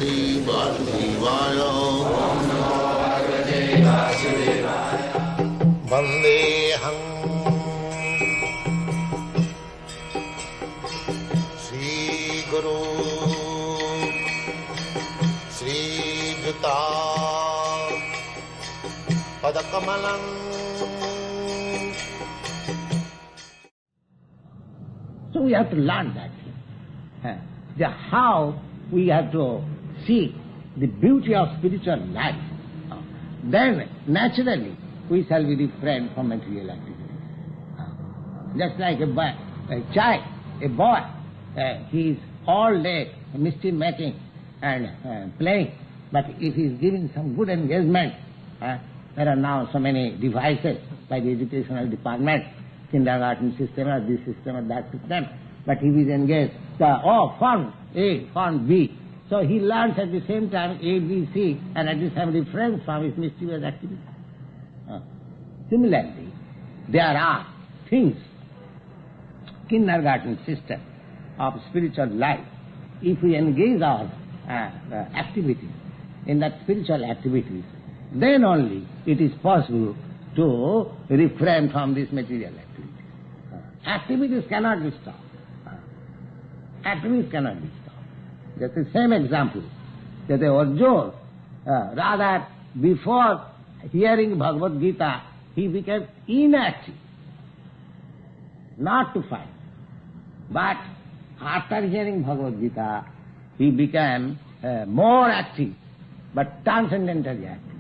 Shri Vasudevaya. Vandeham Shri Guru Shri Juta Padakamalam. So we have to learn that. How we have to see the beauty of spiritual life. Then naturally we shall be refrained from material activities. Just like a child, a boy, he is all day mischief making and playing. But if he is given some good engagement, there are now so many devices by the educational department, kindergarten system or this system or that system, but he is engaged, form A, form B. So he learns at the same time A, B, C, and at the same refrains from his mischievous activity. Similarly, there are things, kindergarten system of spiritual life. If we engage our activities in that spiritual activities, then only it is possible to refrain from this material activity. Activities cannot be stopped. Activities cannot be stopped. That's the same example that Arjuna, rather before hearing Bhagavad Gita, he became inactive, not to fight. But after hearing Bhagavad Gita, he became more active, but transcendentally active.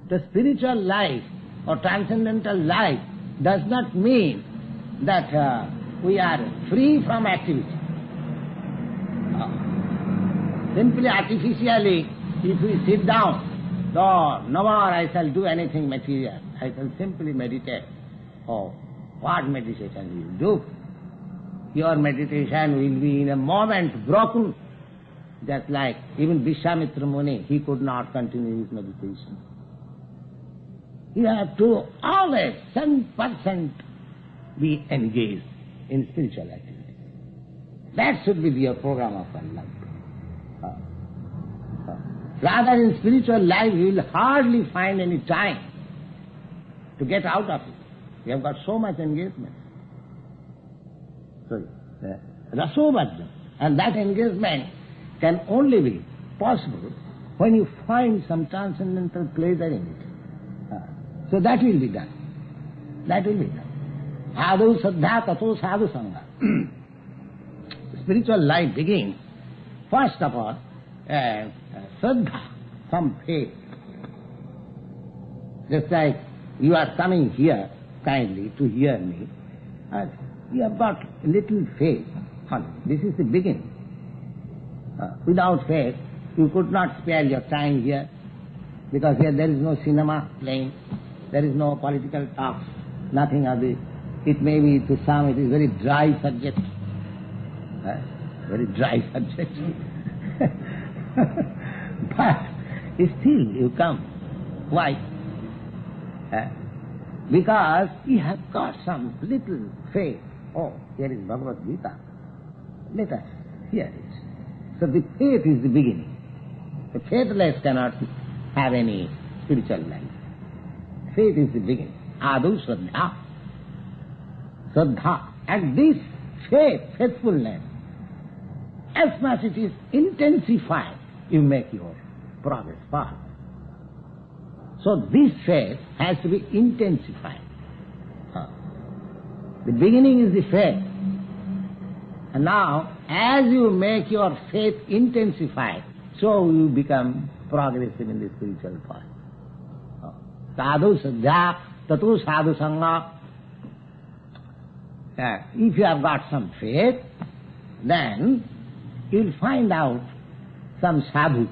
The spiritual life or transcendental life does not mean that we are free from activity. Simply artificially, if we sit down, no more I shall do anything material, I shall simply meditate. Oh, what meditation will you do? Your meditation will be in a moment broken. Just like even Vishwamitra Muni, he could not continue his meditation. You have to always 100% be engaged in spiritual activity. That should be your program of life. Rather in spiritual life you will hardly find any time to get out of it. You have got so much engagement. So, rasovajja, and that engagement can only be possible when you find some transcendental pleasure in it. So that will be done. That will be done. Ādau saddha tato sadhu sangha. Spiritual life begins, first of all, saddha, some faith. Just like you are coming here kindly to hear me, you have got little faith. This is the beginning. Without faith, you could not spare your time here, because here there is no cinema playing, there is no political talk, nothing of this. It may be to some it is very dry subject. Very dry subject. But still you come. Why? Because you have got some little faith. Oh, here is Bhagavad Gita. Let us hear it. So the faith is the beginning. The faithless cannot have any spiritual life. Faith is the beginning. Ādau saddha. Saddha. And this faith, faithfulness, as much it is intensified, you make your progress fast. So this faith has to be intensified. The beginning is the faith. And now, as you make your faith intensified, so you become progressive in the spiritual path. Sadhu saddha, tato sadhu sangha. If you have got some faith, then you'll find out some sadhu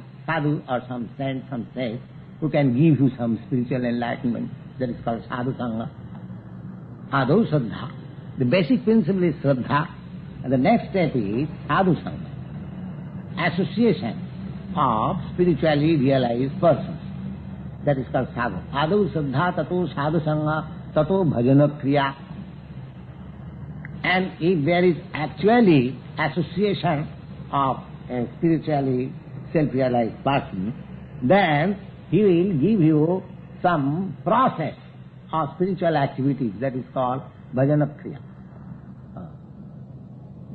or some saint, some sage, who can give you some spiritual enlightenment. That is called sadhu sangha. Ādau saddha. The basic principle is saddha, and the next step is sadhu sangha. Association of spiritually realized persons. That is called sadhu. Ādau saddha tato sadhu sangha tato bhajana kriya. And if there is actually association of spiritually self-realized person, then he will give you some process of spiritual activities that is called bhajana kriya.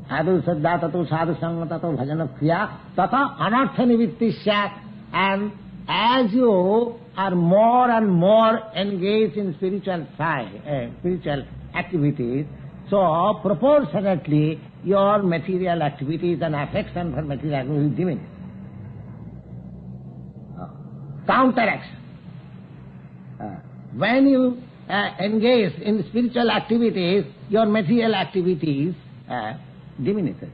Sadhu saddha tato sadhu sangha tato bhajana kriya tata anartha nivitti syat. And as you are more and more engaged in spiritual activities, so proportionately your material activities and affection for material activities will diminish. Counteraction. When you engage in spiritual activities, your material activities diminishes.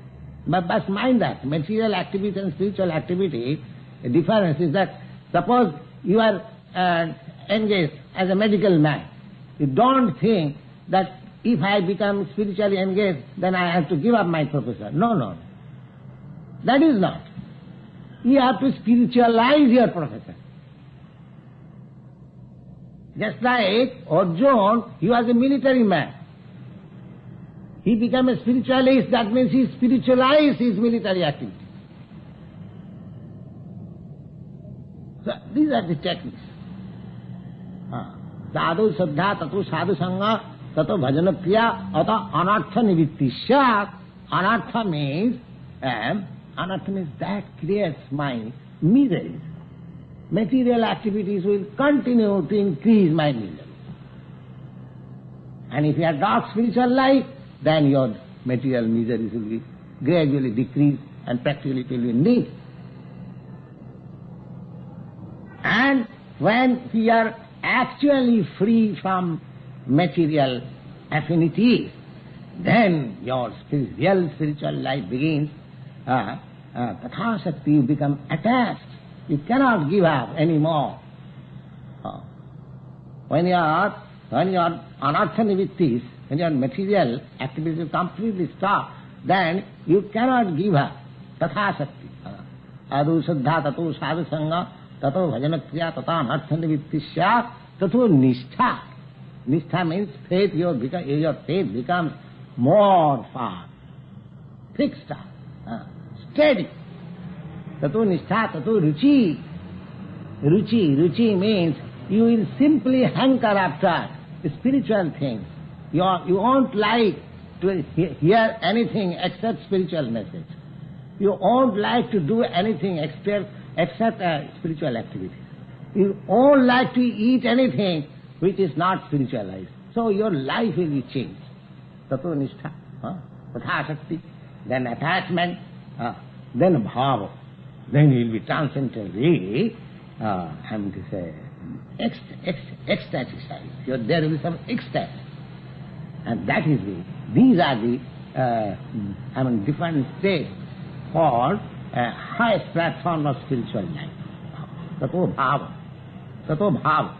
But mind that material activities and spiritual activities, the difference is that suppose you are engaged as a medical man, you don't think that if I become spiritually engaged, then I have to give up my profession. No. That is not. You have to spiritualize your profession. Just like Arjuna, he was a military man. He became a spiritualist, that means he spiritualized his military activity. So these are the techniques. Sadhu saddha tato sadhu sangha tato bhajana kriya ata anartha nivitti syat. Anartha means that creates my miseries. Material activities will continue to increase my misery. And if you adopt spiritual life, then your material miseries will be gradually decreased and practically it will be nil. And when we are actually free from material affinities, then your real spiritual life begins. Tatha Shakti, you become attached. You cannot give up anymore. When you are anartha nivittis, when your material activities completely stop, then you cannot give up. Tatha Shakti. Sadhu saddha tato sadhu sangha tato bhajana kriya tata anartha nivittis syat tato nishtha. Nishtha means faith. Your faith becomes more firm, fixed, steady. Tato nishtha, tato ruchi. Ruchi means you will simply hanker after spiritual things. You won't like to hear anything except spiritual message. You won't like to do anything except spiritual activities. You won't like to eat anything which is not spiritualized. So your life will be changed. Tato nishtha, tatha shakti, then attachment, then bhava. Then you will be transcendently, ecstatic side. There will be some ecstasy. And that is these are the different states for highest platform of spiritual life. Tato bhava. Tato bhava.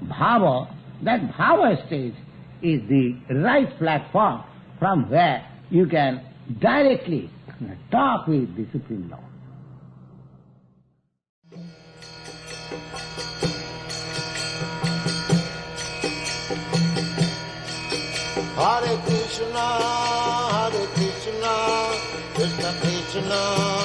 Bhava, that bhava stage is the right platform from where you can directly talk with the Supreme Lord. Hare Krishna, Krishna Krishna